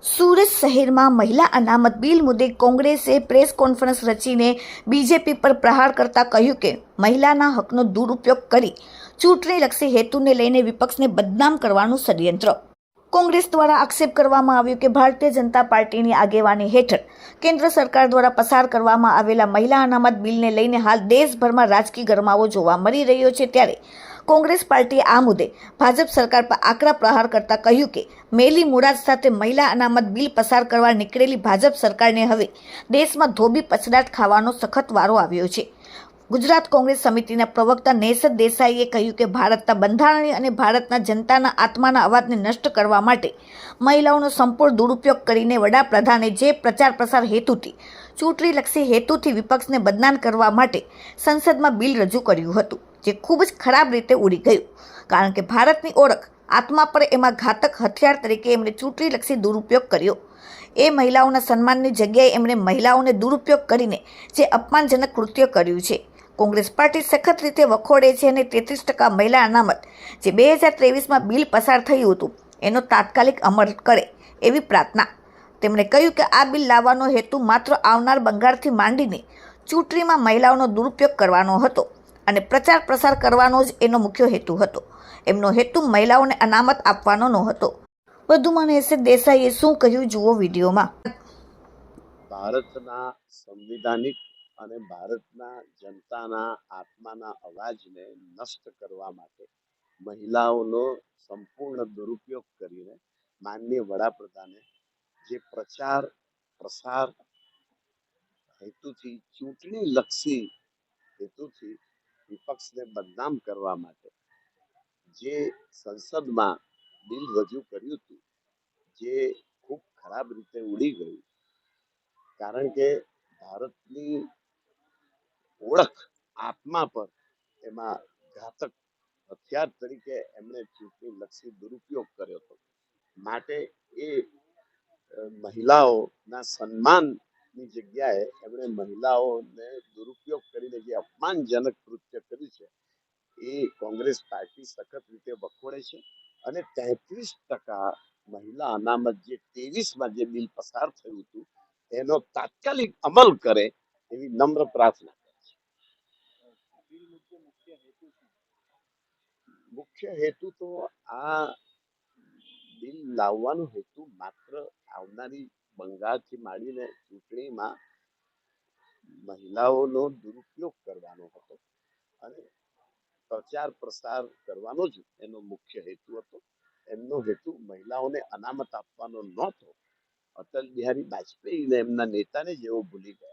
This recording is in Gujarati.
સુરત શહેરમાં મહિલા અનામત બિલ મુદ્દે કોંગ્રેસે પ્રેસ કોન્ફરન્સ રચીને બીજેપી પર પ્રહાર કરતા કહ્યું કે મહિલાના હકનો દુરુપયોગ કરી ચૂંટણીલક્ષી હેતુને લઈને વિપક્ષને બદનામ કરવાનું ષડયંત્ર. કોંગ્રેસ દ્વારા આક્ષેપ કરવામાં આવ્યો કે ભારતીય જનતા પાર્ટીની આગેવાની હેઠળ કેન્દ્ર સરકાર દ્વારા પસાર કરવામાં આવેલા મહિલા અનામત બિલને લઈને હાલ દેશભરમાં રાજકીય ગરમાવો જોવા મળી રહ્યો છે, ત્યારે કોંગ્રેસ પાર્ટીએ આ મુદ્દે ભાજપ સરકાર પર આકરા પ્રહાર કરતા કહ્યું કે મેલી મુરાદ સાથે મહિલા અનામત બિલ પસાર કરવા નીકળેલી ભાજપ સરકારને હવે દેશમાં ધોબી પછડાટ ખાવાનો સખત વારો આવ્યો છે. ગુજરાત કોંગ્રેસ સમિતિના પ્રવક્તા નેસર દેસાઈએ કહ્યું કે ભારતના બંધારણીય અને ભારતના જનતાના આત્માના અવાજને નષ્ટ કરવા માટે મહિલાઓનો સંપૂર્ણ દુરુપયોગ કરીને વડાપ્રધાને જે પ્રચાર પ્રસાર હેતુથી ચૂંટણીલક્ષી હેતુથી વિપક્ષને બદનામ કરવા માટે સંસદમાં બિલ રજૂ કર્યું હતું, જે ખૂબ જ ખરાબ રીતે ઉડી ગયું. કારણ કે ભારતની ઓળખ આત્મા પર એમાં ઘાતક હથિયાર તરીકે એમણે ચૂંટણીલક્ષી દુરુપયોગ કર્યો. એ મહિલાઓના સન્માનની જગ્યાએ એમણે મહિલાઓને દુરુપયોગ કરીને જે અપમાનજનક કૃત્ય કર્યું છે. કોંગ્રેસ પાર્ટી સખત રીતે વખોડે છે અને 33% મહિલા અનામત જે 2023માં બિલ પસાર થયું હતું એનો તાત્કાલિક અમલ કરે એવી પ્રાર્થના. તેમણે કહ્યું કે આ બિલ લાવવાનો હેતુ માત્ર આવનાર બંગાળથી માંડીને ચૂંટણીમાં મહિલાઓનો દુરુપયોગ કરવાનો હતો અને પ્રચાર પ્રસાર કરવાનો જ એનો મુખ્ય હેતુ હતો. એમનો હેતુ મહિલાઓને અનામત આપવાનો નહોતો. વધુમાં નેસર દેસાઈએ શું કહ્યું જુઓ વિડીયોમાં. ભારતના સંવિધાનિક અને ભારતના જનતાના આત્માના અવાજને નષ્ટ કરવા માટે મહિલાઓનો સંપૂર્ણ દુરુપયોગ કરીને માનનીય વડાપ્રધાને જે પ્રચાર પ્રસાર હેતુથી ચૂંટણીલક્ષી હેતુથી વિપક્ષને બદનામ કરવા માટે જે સંસદમાં બિલ રજૂ કર્યું હતું, જે ખૂબ ખરાબ રીતે ઉડી ગયું. કારણ કે ભારતની ઓળખ આત્મા પર એમાં ઘાતક હથિયાર તરીકે એમણે ચૂંટણીલક્ષી દુરુપયોગ કર્યો હતો. માટે એ મહિલાઓના સન્માનની જગ્યાએ એમણે મહિલાઓને દુરુપયોગ કરીને જે અપમાનજનક કૃત્ય કર્યું છે એ કોંગ્રેસ પાર્ટી સખત રીતે વખોડે છે અને 33% મહિલા અનામત જે 23માં જે બિલ પસાર થયું હતું એનો તાત્કાલિક અમલ કરે એવી નમ્ર પ્રાર્થના કરે છે. મુખ્ય હેતુ તો આ બિલ લાવવાનો હેતુ માત્ર આવનારી બંગાળથી માંડીને ચૂંટણીમાં મહિલાઓનો દુરુપયોગ કરવાનો હતો અને પ્રચાર પ્રસાર કરવાનો જ એનો મુખ્ય હેતુ હતો. એમનો હેતુ મહિલાઓને અનામત આપવાનો નહોતો. અટલ બિહારી વાજપેયીને એમના નેતાને જેવો ભૂલી ગયા.